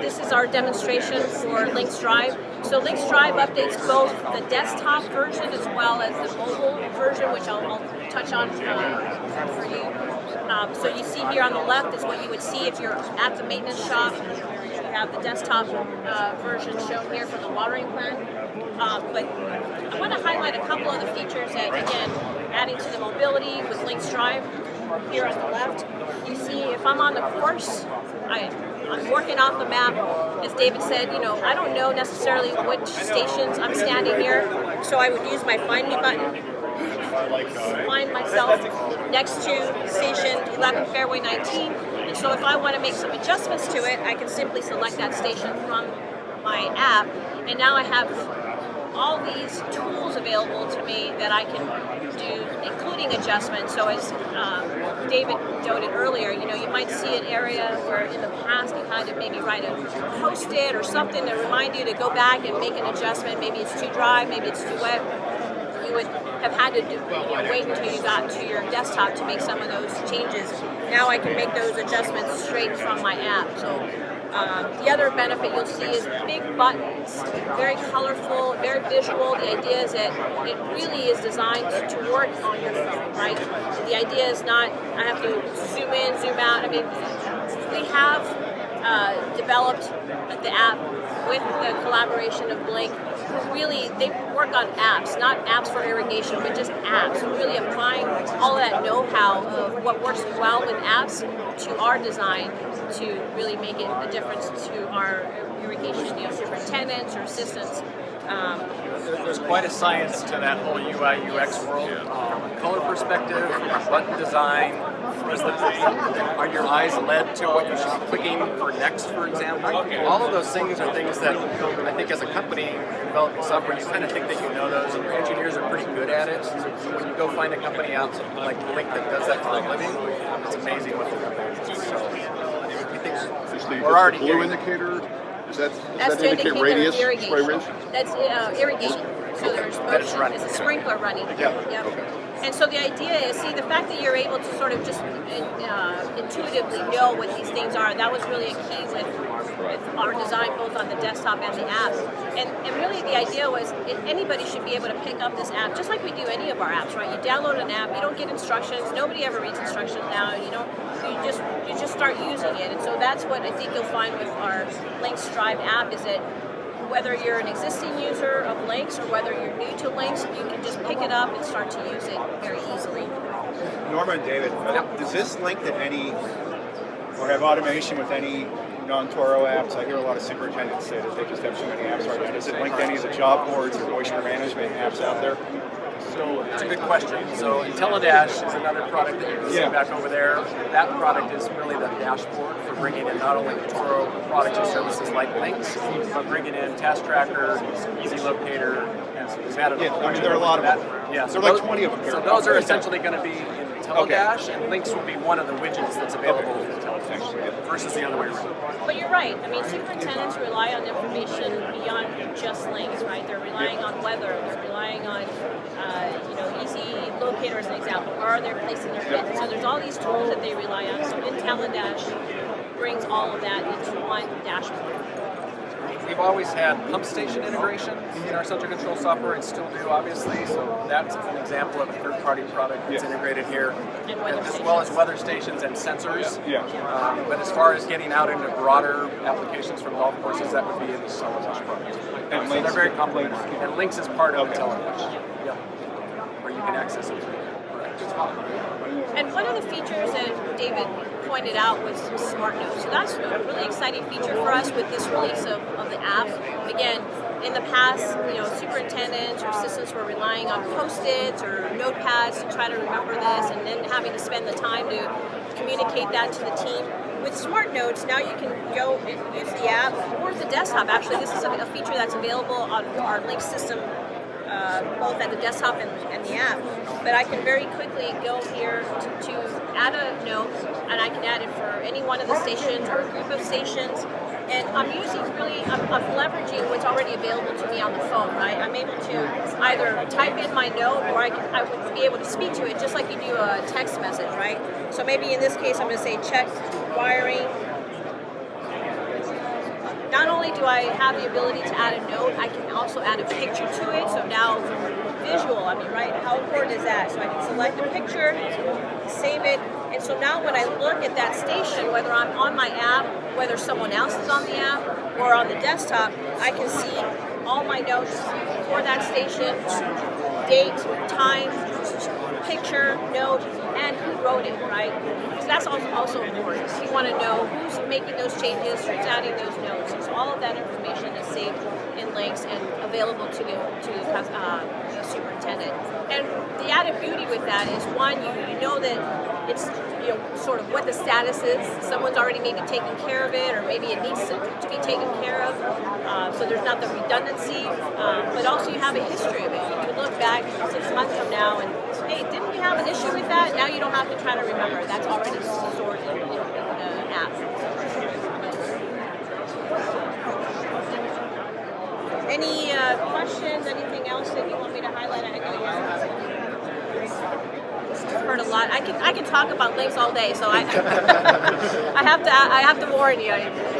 this is our demonstration for Lynx Drive. So Lynx Drive updates both the desktop version as well as the mobile version, which I'll touch on for you. So you see here on the left is what you would see if you're at the maintenance shop. You have the desktop version shown here for the watering plan. But I want to highlight a couple of the features that, again, adding to the mobility with Lynx Drive. Here on the left, you see if I'm on the course, I'm working off the map. As David said, I don't know necessarily which stations I'm standing near, so I would use my Find Me button, find myself next to Station 11 Fairway 19, and so if I want to make some adjustments to it, I can simply select that station from my app, and now I have all these tools available to me that I can do, including adjustments. So as David noted earlier, you might see an area where in the past you had to maybe write a post-it or something to remind you to go back and make an adjustment. Maybe it's too dry, maybe it's too wet. You would have had to wait until you got to your desktop to make some of those changes. Now I can make those adjustments straight from my app. So the other benefit you'll see is big buttons, very colorful, very visual. The idea is that it really is designed to work on your phone, right? The idea is not, I have to zoom in, zoom out. I mean, we have developed the app with the collaboration of Blink. Really, they work on apps, not apps for irrigation, but just apps, really applying all that know-how of what works well with apps to our design to really make it a difference to our irrigation superintendents or assistants. There's quite a science to that whole UI UX world. From a color perspective, from a button design, are your eyes led to what you should be clicking for next, for example? All of those things are things that I think as a company developing software, you kind of think that you know those, and your engineers are pretty good at it. So when you go find a company out like Blink that does that for a living, it's amazing what the company does. So we think we're already blue indicator. Does that indicate to radius? Irrigation. That's irrigation. So there's motion. It's a sprinkler running. Yeah. Okay. And so the idea is, see, the fact that you're able to sort of just intuitively know what these things are, that was really a key with our design, both on the desktop and the app. And really the idea was anybody should be able to pick up this app, just like we do any of our apps, right? You download an app, you don't get instructions, nobody ever reads instructions now, you just start using it. And so that's what I think you'll find with our Lynx Drive app, is that whether you're an existing user of Lynx or whether you're new to Lynx, you can just pick it up and start to use it very easily. Norma and David, does this link to any, or have automation with any non-Toro apps? I hear a lot of superintendents say that they just have too many apps right now. Does it link to any of the job boards or moisture management apps out there? So it's a good question. So IntelliDash is another product that you can see back over there. That product is really the dashboard for bringing in not only Toro products and services like Lynx, but bringing in taskTracker, ezLocator, and there are a lot of them. Yeah, so there are like 20 of them here. So those are essentially going to be in IntelliDash, and Lynx will be one of the widgets that's available in IntelliDash versus the other way around. But you're right. I mean, superintendents rely on information beyond just Lynx, right? They're relying on weather. They're relying on, ezLocator as an example. Where are they placing their bins? So there's all these tools that they rely on. So IntelliDash brings all of that into one dashboard. We've always had pump station integration in our central control software, and still do, obviously. So that's an example of a third-party product that's integrated here, as well as weather stations and sensors. But as far as getting out into broader applications from golf courses, that would be in the IntelliDash product. And so they're very complementary. And Lynx is part of IntelliDash, where you can access it. And one of the features that David pointed out was Smart Notes. So that's a really exciting feature for us with this release of the app. Again, in the past, superintendents or assistants were relying on Post-its or notepads to try to remember this, and then having to spend the time to communicate that to the team. With Smart Notes, now you can go and use the app or the desktop. Actually, this is a feature that's available on our Lynx system, both at the desktop and the app. But I can very quickly go here to add a note, and I can add it for any one of the stations or a group of stations. And I'm leveraging what's already available to me on the phone, right? I'm able to either type in my note, or I would be able to speak to it just like you do a text message, right? So maybe in this case, I'm going to say check wiring do I have the ability to add a note, I can also add a picture to it. So now visual, I mean, right, how important is that? So I can select a picture, save it, and so now when I look at that station, whether I'm on my app, whether someone else is on the app, or on the desktop, I can see all my notes for that station, date, time, picture, note, and who wrote it, right? So that's also important. You want to know who's making those changes, who's adding those notes. So all of that information is saved in Lynx and available to the superintendent. And the added beauty with that is, one, you know that it's sort of what the status is. Someone's already maybe taking care of it, or maybe it needs to be taken care of. So there's not the redundancy, but also you have a history of it. You can look back 6 months from now and, hey, didn't we have an issue with that? Now you don't have to try to remember. That's already stored in the app. Any questions? Anything else that you want me to highlight? I've heard a lot. I can talk about Lynx all day, so I I have to warn you.